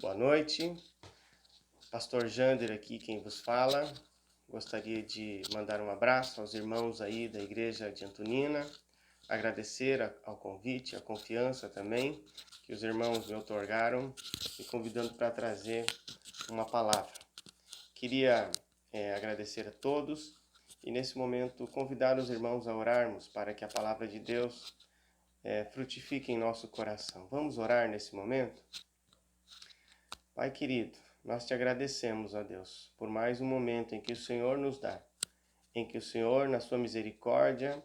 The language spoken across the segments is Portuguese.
Boa noite, Pastor Jander aqui quem vos fala. Gostaria de mandar um abraço aos irmãos aí da Igreja de Antonina, agradecer ao convite, a confiança também que os irmãos me outorgaram, me convidando para trazer uma palavra. Queria agradecer a todos e nesse momento convidar os irmãos a orarmos para que a palavra de Deus frutifique em nosso coração. Vamos orar nesse momento? Pai querido, nós te agradecemos, ó Deus, por mais um momento em que o Senhor nos dá, em que o Senhor, na sua misericórdia,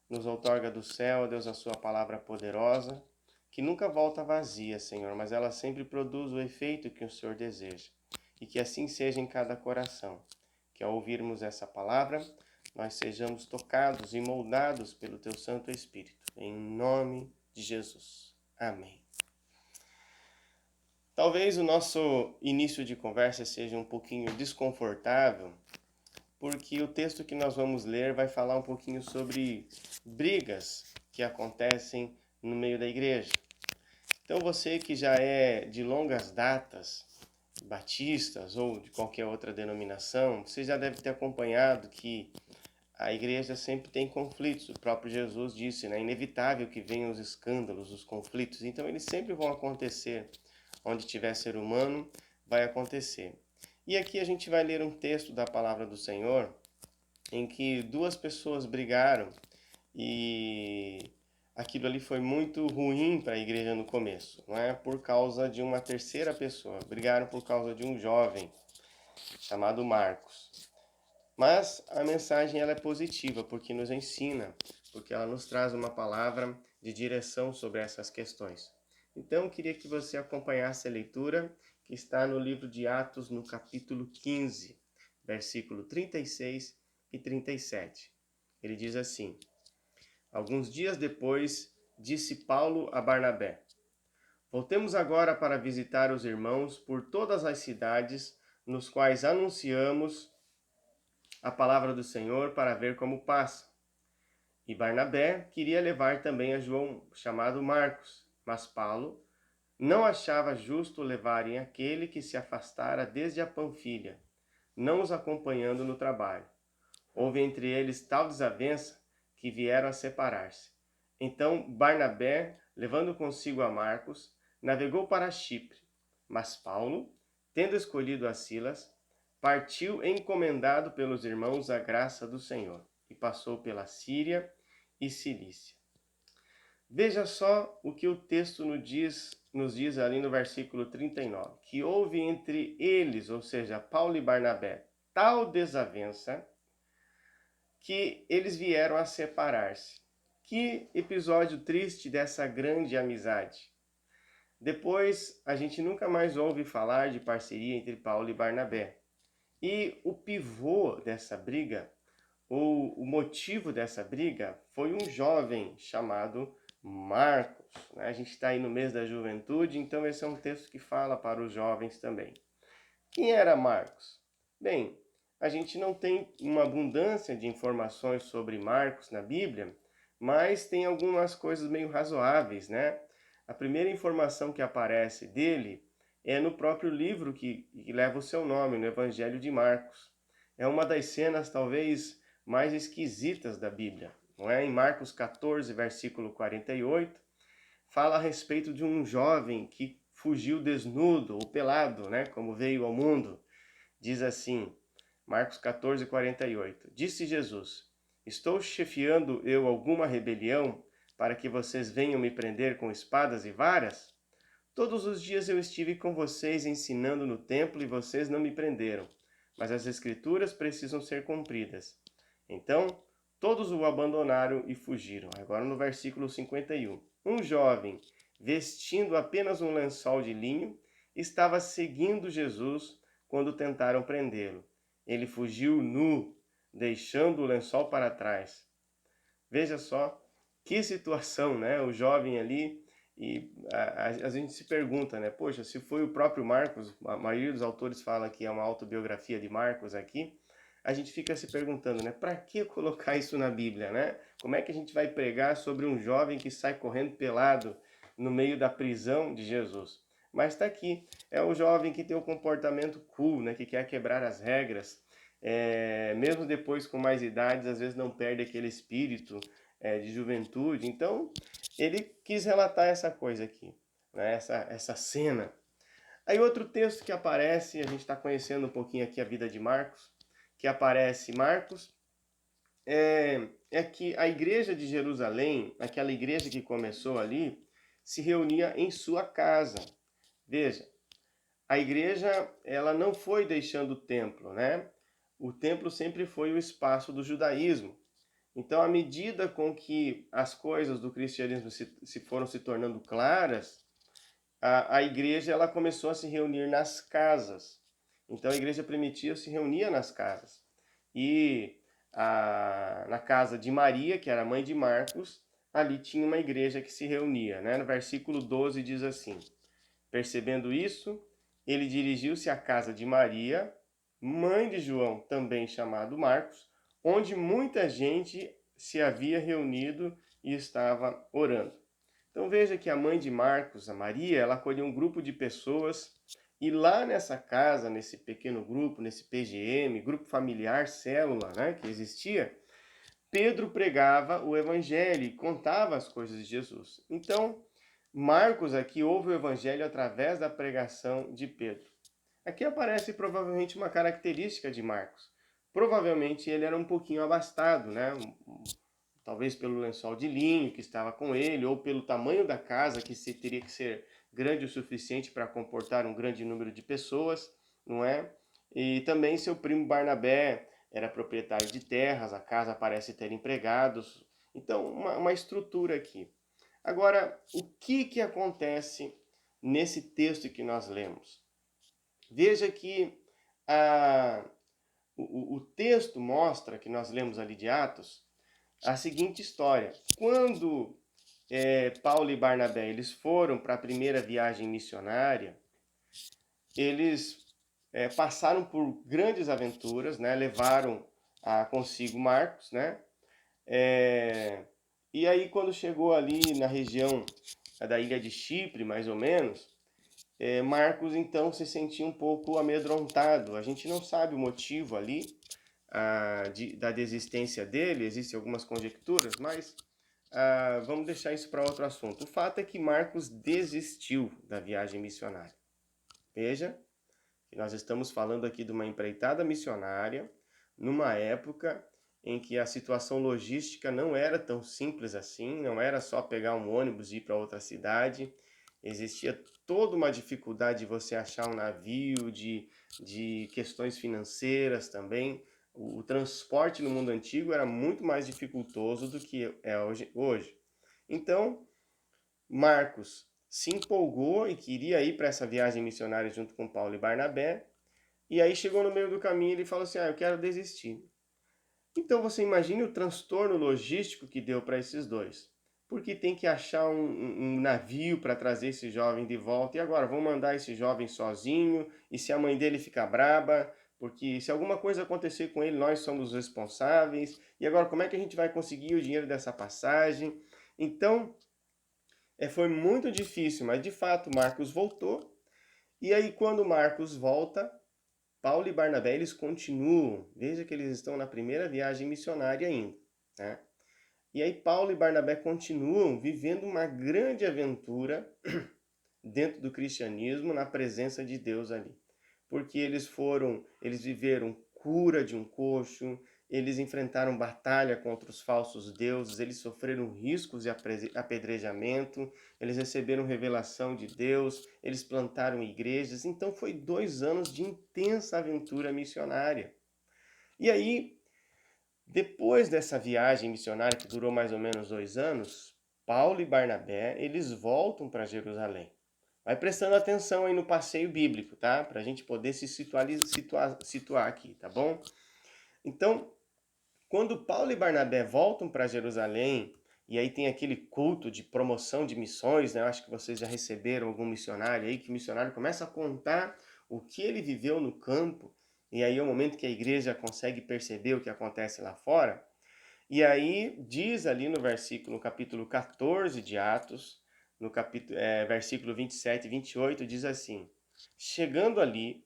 nos outorga do céu, ó Deus, a sua palavra poderosa, que nunca volta vazia, Senhor, mas ela sempre produz o efeito que o Senhor deseja. E que assim seja em cada coração, que ao ouvirmos essa palavra, nós sejamos tocados e moldados pelo teu Santo Espírito. Em nome de Jesus. Amém. Talvez o nosso início de conversa seja um pouquinho desconfortável, porque o texto que nós vamos ler vai falar um pouquinho sobre brigas que acontecem no meio da igreja. Então você que já é de longas datas, batistas ou de qualquer outra denominação, você já deve ter acompanhado que a igreja sempre tem conflitos. O próprio Jesus disse, né? É inevitável que venham os escândalos, os conflitos. Então eles sempre vão acontecer. Onde tiver ser humano, vai acontecer. E aqui a gente vai ler um texto da palavra do Senhor, em que duas pessoas brigaram e aquilo ali foi muito ruim para a igreja no começo, não é? Por causa de uma terceira pessoa. Brigaram por causa de um jovem chamado Marcos. Mas a mensagem ela é positiva, porque nos ensina, porque ela nos traz uma palavra de direção sobre essas questões. Então, eu queria que você acompanhasse a leitura que está no livro de Atos, no capítulo 15, versículo 36 e 37. Ele diz assim: Alguns dias depois, disse Paulo a Barnabé: Voltemos agora para visitar os irmãos por todas as cidades nos quais anunciamos a palavra do Senhor para ver como passa. E Barnabé queria levar também a João, chamado Marcos, mas Paulo não achava justo levarem aquele que se afastara desde a Panfilha, não os acompanhando no trabalho. Houve entre eles tal desavença que vieram a separar-se. Então Barnabé, levando consigo a Marcos, navegou para Chipre. Mas Paulo, tendo escolhido a Silas, partiu encomendado pelos irmãos à graça do Senhor e passou pela Síria e Cilícia. Veja só o que o texto nos diz ali no versículo 39, que houve entre eles, ou seja, Paulo e Barnabé, tal desavença que eles vieram a separar-se. Que episódio triste dessa grande amizade. Depois, a gente nunca mais ouve falar de parceria entre Paulo e Barnabé. E o pivô dessa briga, ou o motivo dessa briga, foi um jovem chamado Marcos. A gente está aí no mês da juventude, então esse é um texto que fala para os jovens também. Quem era Marcos? Bem, a gente não tem uma abundância de informações sobre Marcos na Bíblia, mas tem algumas coisas meio razoáveis, né? A primeira informação que aparece dele é no próprio livro que leva o seu nome, no Evangelho de Marcos. É uma das cenas talvez mais esquisitas da Bíblia, não é? Em Marcos 14, versículo 48, fala a respeito de um jovem que fugiu desnudo ou pelado, né, como veio ao mundo. Diz assim, Marcos 14, 48. Disse Jesus: Estou chefiando eu alguma rebelião para que vocês venham me prender com espadas e varas? Todos os dias eu estive com vocês ensinando no templo e vocês não me prenderam, mas as escrituras precisam ser cumpridas. Então, todos o abandonaram e fugiram. Agora no versículo 51. Um jovem, vestindo apenas um lençol de linho, estava seguindo Jesus quando tentaram prendê-lo. Ele fugiu nu, deixando o lençol para trás. Veja só que situação, né? O jovem ali, e a gente se pergunta, né? Poxa, se foi o próprio Marcos, a maioria dos autores fala que é uma autobiografia de Marcos aqui, a gente fica se perguntando, né? Para que colocar isso na Bíblia, né? Como é que a gente vai pregar sobre um jovem que sai correndo pelado no meio da prisão de Jesus? Mas está aqui, é o jovem que tem o comportamento cool, né? Que quer quebrar as regras, mesmo depois com mais idades, às vezes não perde aquele espírito de juventude. Então, ele quis relatar essa coisa aqui, né? Essa cena. Aí outro texto que aparece, a gente está conhecendo um pouquinho aqui a vida de Marcos, que aparece Marcos, é que a igreja de Jerusalém, aquela igreja que começou ali, se reunia em sua casa. Veja, a igreja ela não foi deixando o templo, né? O templo sempre foi o espaço do judaísmo. Então, à medida com que as coisas do cristianismo se foram se tornando claras, a igreja ela começou a se reunir nas casas. Então, a igreja primitiva se reunia nas casas. E na casa de Maria, que era a mãe de Marcos, ali tinha uma igreja que se reunia. Né? No versículo 12 diz assim: percebendo isso, ele dirigiu-se à casa de Maria, mãe de João, também chamado Marcos, onde muita gente se havia reunido e estava orando. Então veja que a mãe de Marcos, a Maria, ela acolheu um grupo de pessoas e lá nessa casa, nesse pequeno grupo, nesse PGM, grupo familiar, célula, né, que existia, Pedro pregava o evangelho e contava as coisas de Jesus. Então, Marcos aqui ouve o evangelho através da pregação de Pedro. Aqui aparece provavelmente uma característica de Marcos. Provavelmente ele era um pouquinho abastado, né? Talvez pelo lençol de linho que estava com ele, ou pelo tamanho da casa, que teria que ser grande o suficiente para comportar um grande número de pessoas, não é? E também seu primo Barnabé era proprietário de terras, a casa parece ter empregados. Então, uma estrutura aqui. Agora, o que acontece nesse texto que nós lemos? Veja que o texto mostra, que nós lemos ali de Atos, a seguinte história. Quando Paulo e Barnabé eles foram para a primeira viagem missionária, eles passaram por grandes aventuras, né? Levaram consigo Marcos, né? E aí quando chegou ali na região da ilha de Chipre, mais ou menos, Marcos então se sentia um pouco amedrontado. A gente não sabe o motivo ali da desistência dele, existem algumas conjecturas, mas vamos deixar isso para outro assunto. O fato é que Marcos desistiu da viagem missionária. Veja que nós estamos falando aqui de uma empreitada missionária numa época em que a situação logística não era tão simples assim, não era só pegar um ônibus e ir para outra cidade. Existia toda uma dificuldade de você achar um navio, de questões financeiras também. O transporte no mundo antigo era muito mais dificultoso do que é hoje. Então, Marcos se empolgou e queria ir para essa viagem missionária junto com Paulo e Barnabé. E aí chegou no meio do caminho e ele falou assim: eu quero desistir. Então você imagine o transtorno logístico que deu para esses dois. Porque tem que achar um navio para trazer esse jovem de volta. E agora, vão mandar esse jovem sozinho? E se a mãe dele ficar braba? Porque se alguma coisa acontecer com ele, nós somos os responsáveis. E agora, como é que a gente vai conseguir o dinheiro dessa passagem? Então, foi muito difícil, mas de fato Marcos voltou. E aí, quando Marcos volta, Paulo e Barnabé, eles continuam. Veja que eles estão na primeira viagem missionária ainda, né? E aí Paulo e Barnabé continuam vivendo uma grande aventura dentro do cristianismo, na presença de Deus ali. Porque eles viveram cura de um coxo, eles enfrentaram batalha contra os falsos deuses, eles sofreram riscos e apedrejamento, eles receberam revelação de Deus, eles plantaram igrejas. Então foi 2 anos de intensa aventura missionária. E aí, depois dessa viagem missionária que durou mais ou menos 2 anos, Paulo e Barnabé, eles voltam para Jerusalém. Vai prestando atenção aí no passeio bíblico, tá? Para a gente poder se situar aqui, tá bom? Então, quando Paulo e Barnabé voltam para Jerusalém, e aí tem aquele culto de promoção de missões, né? Eu acho que vocês já receberam algum missionário aí, que o missionário começa a contar o que ele viveu no campo, e aí é o momento que a igreja consegue perceber o que acontece lá fora. E aí diz ali no capítulo 14 de Atos, no versículo 27 e 28, diz assim: Chegando ali,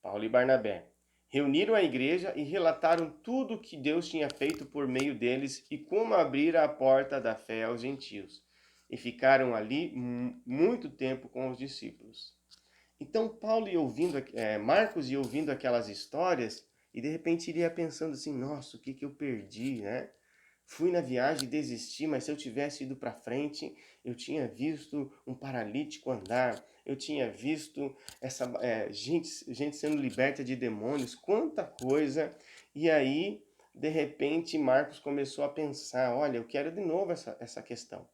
Paulo e Barnabé reuniram a igreja e relataram tudo o que Deus tinha feito por meio deles e como abrira a porta da fé aos gentios. E ficaram ali muito tempo com os discípulos. Então Paulo ia ouvindo, Marcos ia ouvindo aquelas histórias e de repente iria pensando assim: nossa, o que que eu perdi, né? Fui na viagem e desisti, mas se eu tivesse ido para frente, eu tinha visto um paralítico andar, eu tinha visto gente sendo liberta de demônios, quanta coisa. E aí, de repente, Marcos começou a pensar: olha, eu quero de novo essa questão.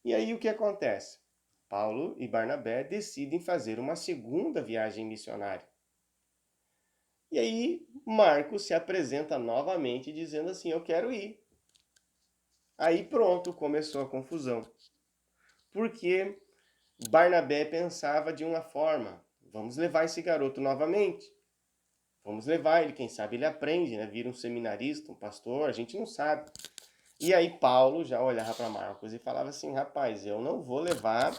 E aí o que acontece? Paulo e Barnabé decidem fazer uma segunda viagem missionária. E aí Marcos se apresenta novamente dizendo assim: eu quero ir. Aí pronto, começou a confusão. Porque Barnabé pensava de uma forma: vamos levar esse garoto novamente. Vamos levar ele, quem sabe ele aprende, né? Vira um seminarista, um pastor, a gente não sabe. E aí Paulo já olhava para Marcos e falava assim: rapaz, eu não vou levar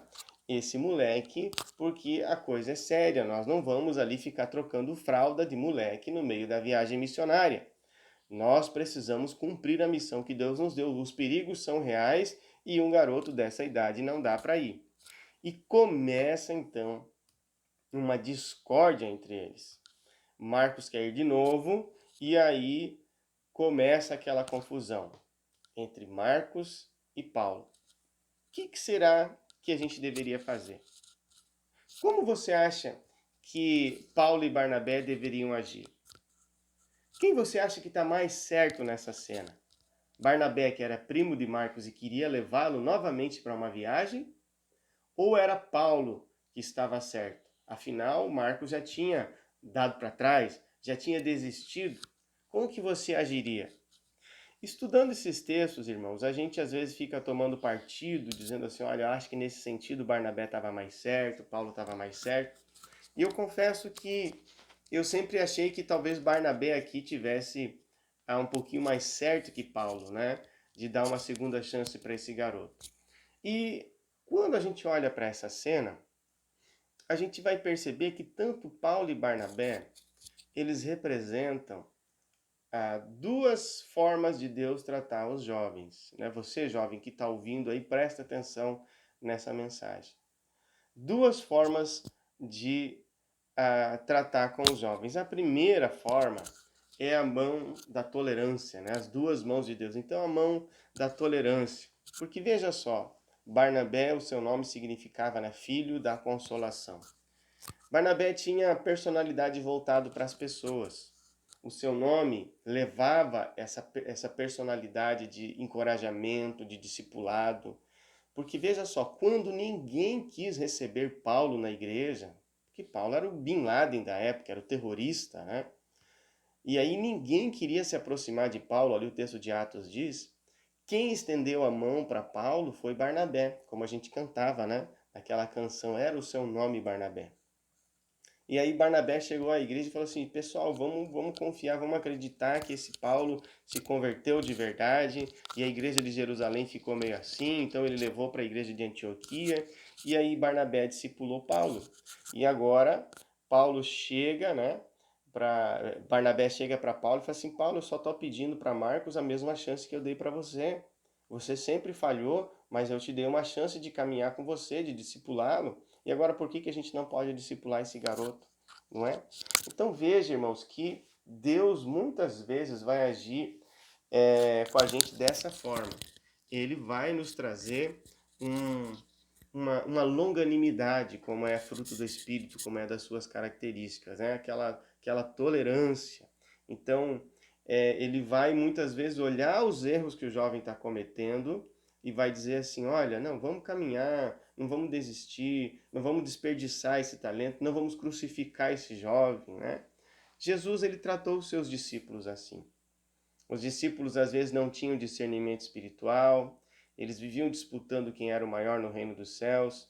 esse moleque porque a coisa é séria. Nós não vamos ali ficar trocando fralda de moleque no meio da viagem missionária. Nós precisamos cumprir a missão que Deus nos deu. Os perigos são reais e um garoto dessa idade não dá para ir. E começa então uma discórdia entre eles. Marcos quer ir de novo e aí começa aquela confusão entre Marcos e Paulo. O que será que a gente deveria fazer? Como você acha que Paulo e Barnabé deveriam agir? Quem você acha que está mais certo nessa cena? Barnabé, que era primo de Marcos e queria levá-lo novamente para uma viagem? Ou era Paulo que estava certo? Afinal, Marcos já tinha dado para trás, já tinha desistido. Como que você agiria? Estudando esses textos, irmãos, a gente às vezes fica tomando partido, dizendo assim: olha, eu acho que nesse sentido Barnabé estava mais certo, Paulo estava mais certo. E eu confesso que eu sempre achei que talvez Barnabé aqui tivesse um pouquinho mais certo que Paulo, né? De dar uma segunda chance para esse garoto. E quando a gente olha para essa cena, a gente vai perceber que tanto Paulo e Barnabé, eles representam duas formas de Deus tratar os jovens. Né? Você, jovem que está ouvindo aí, presta atenção nessa mensagem. Duas formas de tratar com os jovens. A primeira forma é a mão da tolerância, né? As duas mãos de Deus. Então, a mão da tolerância. Porque veja só, Barnabé, o seu nome significava, né, filho da consolação. Barnabé tinha personalidade voltado para as pessoas. O seu nome levava essa personalidade de encorajamento, de discipulado. Porque veja só, quando ninguém quis receber Paulo na igreja, porque Paulo era o Bin Laden da época, era o terrorista, né? E aí ninguém queria se aproximar de Paulo, ali o texto de Atos diz. Quem estendeu a mão para Paulo foi Barnabé, como a gente cantava, né? Aquela canção, era o seu nome Barnabé. E aí Barnabé chegou à igreja e falou assim: pessoal, vamos confiar, vamos acreditar que esse Paulo se converteu de verdade. E a igreja de Jerusalém ficou meio assim, então ele levou para a igreja de Antioquia. E aí Barnabé discipulou Paulo. E agora Paulo chega, né? Barnabé chega para Paulo e fala assim: Paulo, eu só estou pedindo para Marcos a mesma chance que eu dei para você. Você sempre falhou, mas eu te dei uma chance de caminhar com você, de discipulá-lo. E agora por que a gente não pode discipular esse garoto? Não é? Então veja, irmãos, que Deus muitas vezes vai agir com a gente dessa forma. Ele vai nos trazer uma longanimidade, como é fruto do Espírito, como é das suas características, né? Aquela tolerância. Então, ele vai muitas vezes olhar os erros que o jovem está cometendo e vai dizer assim: olha, não, vamos caminhar, não vamos desistir, não vamos desperdiçar esse talento, não vamos crucificar esse jovem, né? Jesus, ele tratou os seus discípulos assim. Os discípulos às vezes não tinham discernimento espiritual, eles viviam disputando quem era o maior no reino dos céus,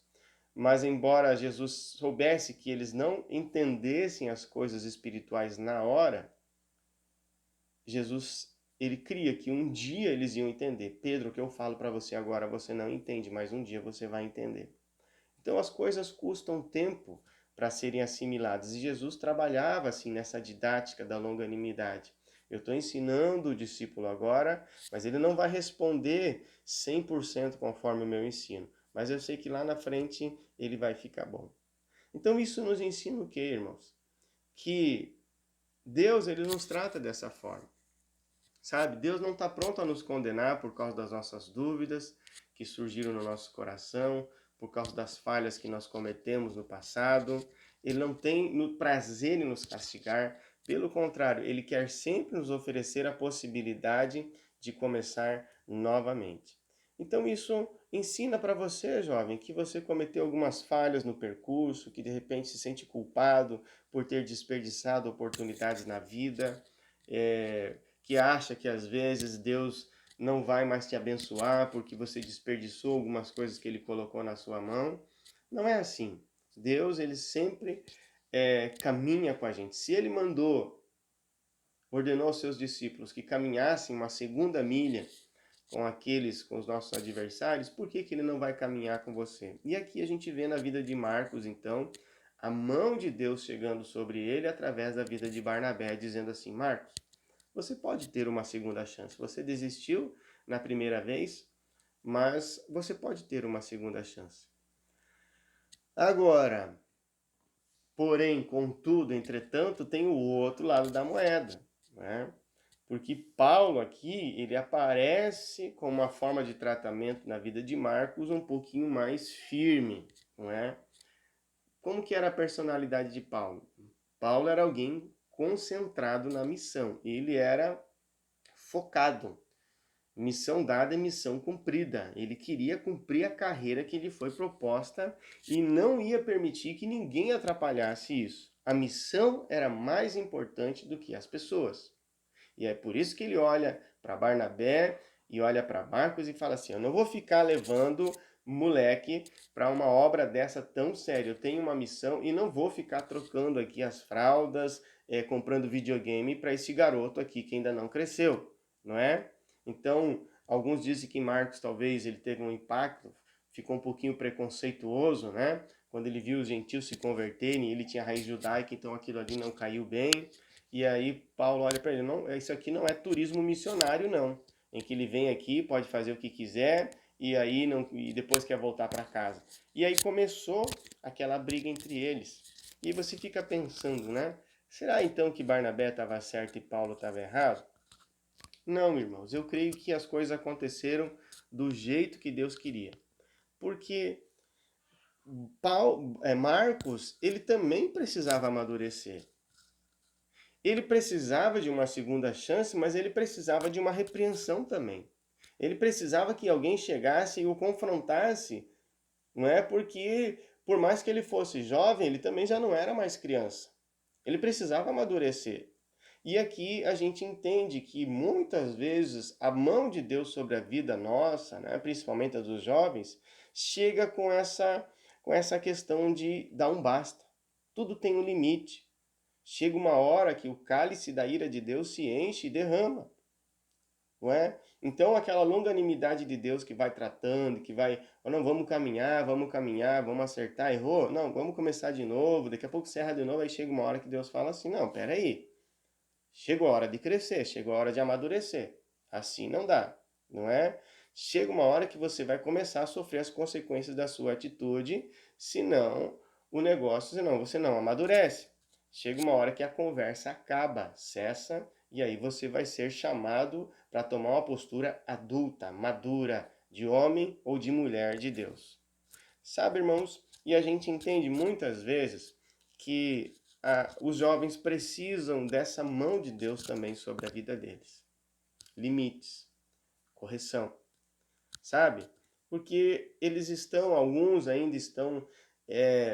mas embora Jesus soubesse que eles não entendessem as coisas espirituais na hora, Jesus ele cria que um dia eles iam entender. Pedro, o que eu falo para você agora, você não entende, mas um dia você vai entender. Então as coisas custam tempo para serem assimiladas. E Jesus trabalhava assim nessa didática da longanimidade. Eu estou ensinando o discípulo agora, mas ele não vai responder 100% conforme o meu ensino. Mas eu sei que lá na frente ele vai ficar bom. Então isso nos ensina o quê, irmãos? Que Deus ele nos trata dessa forma. Sabe, Deus não está pronto a nos condenar por causa das nossas dúvidas que surgiram no nosso coração, por causa das falhas que nós cometemos no passado. Ele não tem no prazer em nos castigar. Pelo contrário, ele quer sempre nos oferecer a possibilidade de começar novamente. Então isso ensina para você, jovem, que você cometeu algumas falhas no percurso, que de repente se sente culpado por ter desperdiçado oportunidades na vida, que acha que às vezes Deus não vai mais te abençoar porque você desperdiçou algumas coisas que ele colocou na sua mão. Não é assim. Deus, ele sempre caminha com a gente. Se ele ordenou aos seus discípulos que caminhassem uma segunda milha com os nossos adversários, por que ele não vai caminhar com você? E aqui a gente vê na vida de Marcos, então, a mão de Deus chegando sobre ele através da vida de Barnabé, dizendo assim: Marcos, você pode ter uma segunda chance. Você desistiu na primeira vez, mas você pode ter uma segunda chance. Agora, porém, contudo, entretanto, tem o outro lado da moeda, né? Porque Paulo aqui, ele aparece com uma forma de tratamento na vida de Marcos um pouquinho mais firme, não é? Como que era a personalidade de Paulo? Paulo era alguém concentrado na missão. Ele era focado. Missão dada é missão cumprida. Ele queria cumprir a carreira que lhe foi proposta e não ia permitir que ninguém atrapalhasse isso. A missão era mais importante do que as pessoas. E é por isso que ele olha para Barnabé e olha para Marcos e fala assim: eu não vou ficar levando moleque para uma obra dessa tão séria. Eu tenho uma missão e não vou ficar trocando aqui as fraldas, comprando videogame para esse garoto aqui que ainda não cresceu, não é? Então, alguns dizem que Marcos talvez ele teve um impacto, ficou um pouquinho preconceituoso, né? Quando ele viu os gentios se converterem, ele tinha raiz judaica, então aquilo ali não caiu bem. E aí Paulo olha para ele: não, isso aqui não é turismo missionário, não. Em que ele vem aqui, pode fazer o que quiser e aí não, e depois quer voltar para casa. E aí começou aquela briga entre eles. E você fica pensando, né? Será então que Barnabé estava certo e Paulo estava errado? Não, irmãos, eu creio que as coisas aconteceram do jeito que Deus queria. Porque Marcos, ele também precisava amadurecer. Ele precisava de uma segunda chance, mas ele precisava de uma repreensão também. Ele precisava que alguém chegasse e o confrontasse, não é? Porque, por mais que ele fosse jovem, ele também já não era mais criança. Ele precisava amadurecer. E aqui a gente entende que muitas vezes a mão de Deus sobre a vida nossa, né, principalmente a dos jovens, chega com essa questão de dar um basta. Tudo tem um limite. Chega uma hora que o cálice da ira de Deus se enche e derrama, não é? Então aquela longanimidade de Deus que vai tratando, que vai, oh, não, vamos caminhar, vamos acertar, errou? Não, vamos começar de novo, daqui a pouco você erra de novo, aí chega uma hora que Deus fala assim: não, peraí, chegou a hora de crescer, chegou a hora de amadurecer. Assim não dá, não é? Chega uma hora que você vai começar a sofrer as consequências da sua atitude, senão o negócio, senão você não amadurece. Chega uma hora que a conversa acaba, cessa, e aí você vai ser chamado para tomar uma postura adulta, madura, de homem ou de mulher de Deus. Sabe, irmãos? E a gente entende muitas vezes que os jovens precisam dessa mão de Deus também sobre a vida deles. Limites, correção, sabe? Porque alguns ainda estão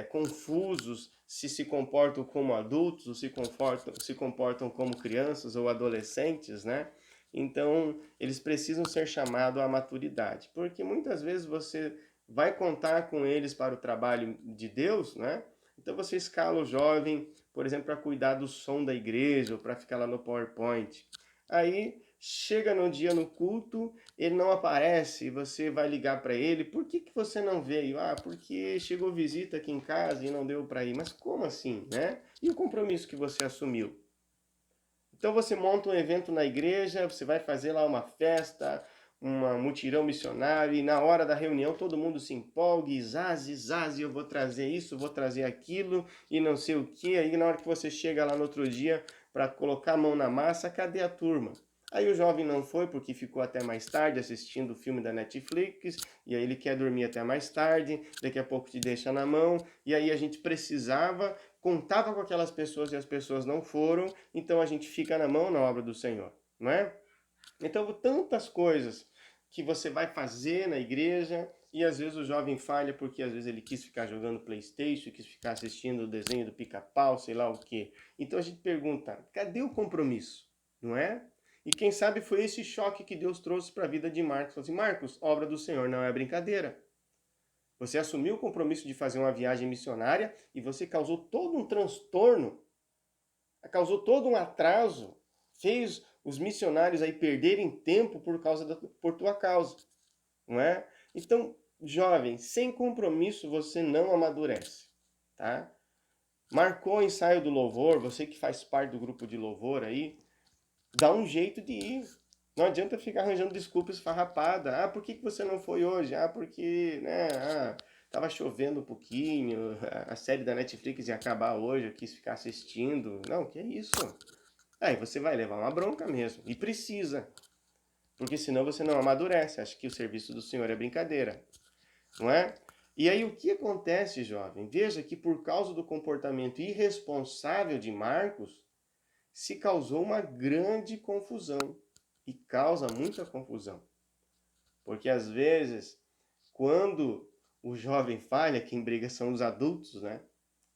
confusos se comportam como adultos ou se comportam como crianças ou adolescentes, né? Então, eles precisam ser chamados à maturidade, porque muitas vezes você vai contar com eles para o trabalho de Deus, né? Então você escala o jovem, por exemplo, para cuidar do som da igreja ou para ficar lá no PowerPoint. Aí chega no dia no culto, ele não aparece, você vai ligar para ele, por que você não veio? Ah, porque chegou visita aqui em casa e não deu para ir. Mas como assim, né? E o compromisso que você assumiu? Então você monta um evento na igreja, você vai fazer lá uma festa, um mutirão missionário, e na hora da reunião todo mundo se empolga, e zaze, eu vou trazer isso, vou trazer aquilo, e não sei o que. Aí na hora que você chega lá no outro dia para colocar a mão na massa, cadê a turma? Aí o jovem não foi porque ficou até mais tarde assistindo o filme da Netflix, e aí ele quer dormir até mais tarde, daqui a pouco te deixa na mão, e aí a gente precisava, contava com aquelas pessoas e as pessoas não foram, então a gente fica na mão na obra do Senhor, não é? Então, tantas coisas que você vai fazer na igreja e às vezes o jovem falha porque às vezes ele quis ficar jogando PlayStation, quis ficar assistindo o desenho do Pica-Pau, sei lá o quê. Então a gente pergunta, cadê o compromisso? Não é? E quem sabe foi esse choque que Deus trouxe para a vida de Marcos. Falou assim, Marcos, obra do Senhor não é brincadeira. Você assumiu o compromisso de fazer uma viagem missionária e você causou todo um transtorno, causou todo um atraso, fez os missionários aí perderem tempo por tua causa, não é? Então, jovem, sem compromisso você não amadurece, tá? Marcou o ensaio do louvor, você que faz parte do grupo de louvor aí, dá um jeito de ir. Não adianta ficar arranjando desculpas esfarrapada. Ah, por que você não foi hoje? Ah, porque, né, tava chovendo um pouquinho, a série da Netflix ia acabar hoje, eu quis ficar assistindo. Não, que é isso? Aí você vai levar uma bronca mesmo. E precisa. Porque senão você não amadurece. Acha que o serviço do Senhor é brincadeira. Não é? E aí o que acontece, jovem? Veja que por causa do comportamento irresponsável de Marcos, se causou uma grande confusão. E causa muita confusão. Porque às vezes, quando o jovem falha, quem briga são os adultos, né?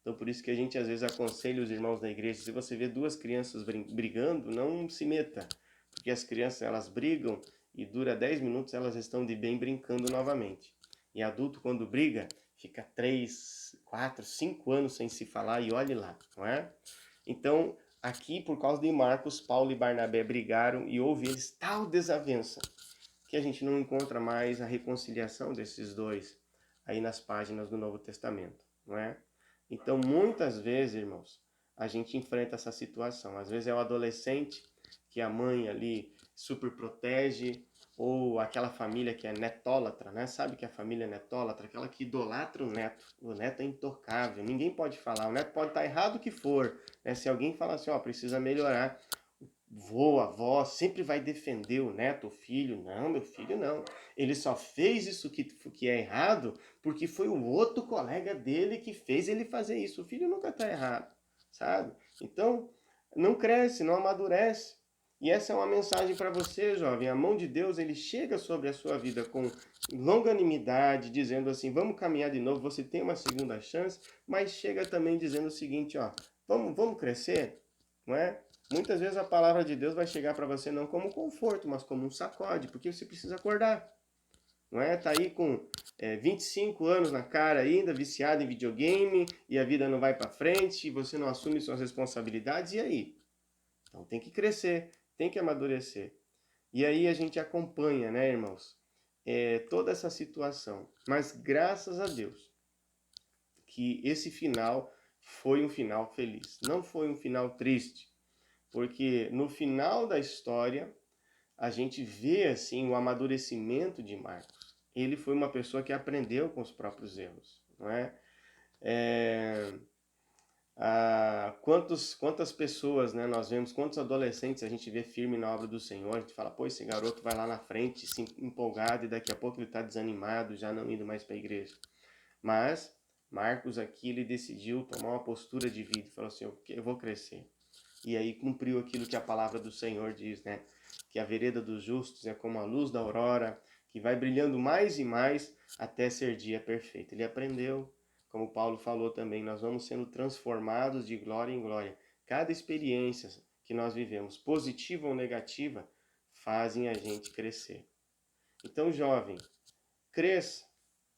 Então por isso que a gente às vezes aconselha os irmãos da igreja, se você vê duas crianças brigando, não se meta, porque as crianças elas brigam e dura 10 minutos elas estão de bem brincando novamente. E adulto quando briga, fica 3, 4, 5 anos sem se falar e olhe lá, não é? Então, aqui por causa de Marcos, Paulo e Barnabé brigaram e houve eles tal desavença que a gente não encontra mais a reconciliação desses dois aí nas páginas do Novo Testamento, não é? Então, muitas vezes, irmãos, a gente enfrenta essa situação. Às vezes é o adolescente que a mãe ali super protege, ou aquela família que é netólatra, né? Sabe que a família é netólatra? Aquela que idolatra o neto. O neto é intocável, ninguém pode falar. O neto pode estar errado o que for, né? Se alguém falar assim, ó, precisa melhorar, vô, avó, sempre vai defender o neto, o filho. Não, meu filho não. Ele só fez isso que é errado porque foi o outro colega dele que fez ele fazer isso. O filho nunca está errado, sabe? Então, não cresce, não amadurece. E essa é uma mensagem para você, jovem. A mão de Deus, ele chega sobre a sua vida com longanimidade, dizendo assim, vamos caminhar de novo, você tem uma segunda chance, mas chega também dizendo o seguinte, ó, vamos crescer, não é? Muitas vezes a palavra de Deus vai chegar para você não como conforto, mas como um sacode, porque você precisa acordar. Não é? Tá aí com 25 anos na cara ainda, viciado em videogame, e a vida não vai para frente, e você não assume suas responsabilidades, e aí? Então tem que crescer, tem que amadurecer. E aí a gente acompanha, né, irmãos, toda essa situação. Mas graças a Deus que esse final foi um final feliz, não foi um final triste. Porque no final da história, a gente vê assim o amadurecimento de Marcos. Ele foi uma pessoa que aprendeu com os próprios erros, não é? Quantas pessoas, né, nós vemos, quantos adolescentes a gente vê firme na obra do Senhor, a gente fala, pô, esse garoto vai lá na frente, se empolgado, e daqui a pouco ele está desanimado, já não indo mais para a igreja. Mas Marcos aqui, ele decidiu tomar uma postura de vida, e falou assim, eu vou crescer. E aí cumpriu aquilo que a palavra do Senhor diz, né? Que a vereda dos justos é como a luz da aurora, que vai brilhando mais e mais até ser dia perfeito. Ele aprendeu, como Paulo falou também, nós vamos sendo transformados de glória em glória. Cada experiência que nós vivemos, positiva ou negativa, fazem a gente crescer. Então, jovem, cresça,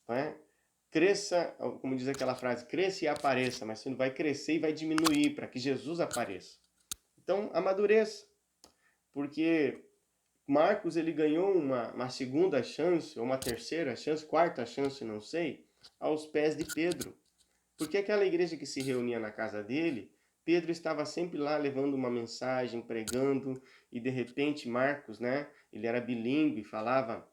né? Cresça, como diz aquela frase, cresça e apareça, mas você não vai crescer e vai diminuir para que Jesus apareça. Então, amadureça, porque Marcos ele ganhou uma segunda chance, ou uma terceira chance, quarta chance, não sei, aos pés de Pedro. Porque aquela igreja que se reunia na casa dele, Pedro estava sempre lá levando uma mensagem, pregando, e de repente Marcos, né, ele era bilíngue, falava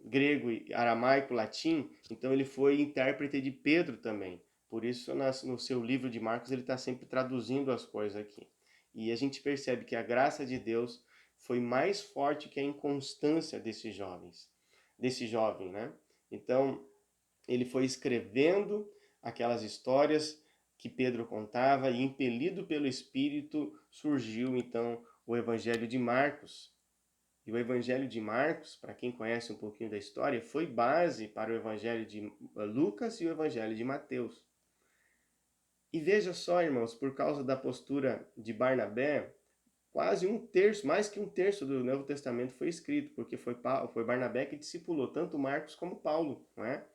grego, aramaico, latim, então ele foi intérprete de Pedro também. Por isso, no seu livro de Marcos, ele está sempre traduzindo as coisas aqui. E a gente percebe que a graça de Deus foi mais forte que a inconstância desses jovens, desse jovem, né? Então, ele foi escrevendo aquelas histórias que Pedro contava e, impelido pelo Espírito, surgiu então o Evangelho de Marcos. E o Evangelho de Marcos, para quem conhece um pouquinho da história, foi base para o Evangelho de Lucas e o Evangelho de Mateus. E veja só, irmãos, por causa da postura de Barnabé, quase um terço, mais que um terço do Novo Testamento foi escrito, porque foi Barnabé que discipulou tanto Marcos como Paulo, não é?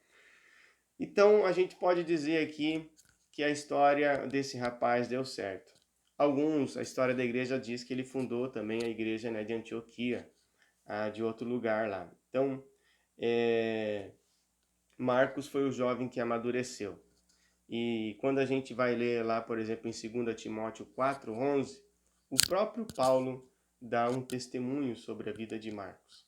Então, a gente pode dizer aqui que a história desse rapaz deu certo. A história da igreja diz que ele fundou também a igreja, né, de Antioquia, de outro lugar lá. Então, Marcos foi o jovem que amadureceu. E quando a gente vai ler lá, por exemplo, em 2 Timóteo 4:11, o próprio Paulo dá um testemunho sobre a vida de Marcos.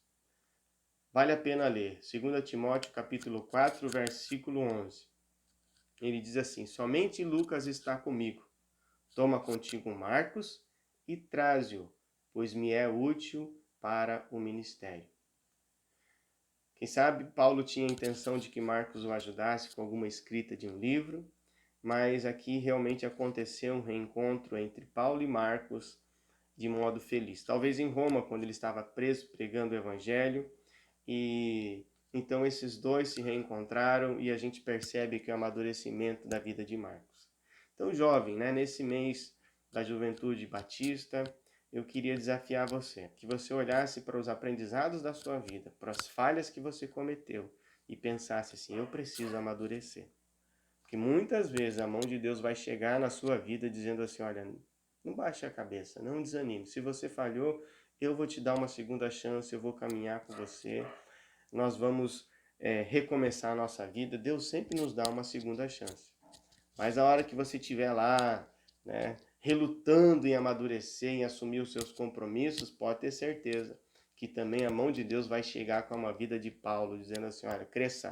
Vale a pena ler. 2 Timóteo capítulo 4, versículo 11. Ele diz assim: somente Lucas está comigo. Toma contigo Marcos e traze-o, pois me é útil para o ministério. Quem sabe Paulo tinha a intenção de que Marcos o ajudasse com alguma escrita de um livro, mas aqui realmente aconteceu um reencontro entre Paulo e Marcos de modo feliz. Talvez em Roma, quando ele estava preso pregando o evangelho, e então esses dois se reencontraram e a gente percebe que é o amadurecimento da vida de Marcos. Então, jovem, né, nesse mês da Juventude Batista, eu queria desafiar você, que você olhasse para os aprendizados da sua vida, para as falhas que você cometeu e pensasse assim: eu preciso amadurecer. Porque muitas vezes a mão de Deus vai chegar na sua vida dizendo assim: olha, não baixe a cabeça, não desanime. Se você falhou, eu vou te dar uma segunda chance, eu vou caminhar com você. Nós vamos recomeçar a nossa vida. Deus sempre nos dá uma segunda chance. Mas a hora que você estiver lá, né, relutando em amadurecer, em assumir os seus compromissos, pode ter certeza que também a mão de Deus vai chegar com uma vida de Paulo, dizendo assim: olha, cresça,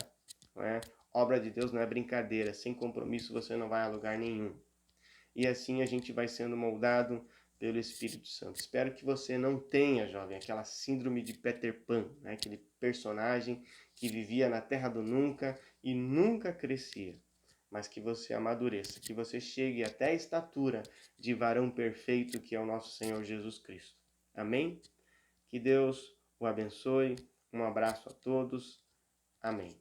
não é? Obra de Deus não é brincadeira, sem compromisso você não vai a lugar nenhum. E assim a gente vai sendo moldado pelo Espírito Santo. Espero que você não tenha, jovem, aquela síndrome de Peter Pan, né? Aquele personagem que vivia na terra do nunca e nunca crescia, mas que você amadureça, que você chegue até a estatura de varão perfeito que é o nosso Senhor Jesus Cristo. Amém? Que Deus o abençoe. Um abraço a todos. Amém.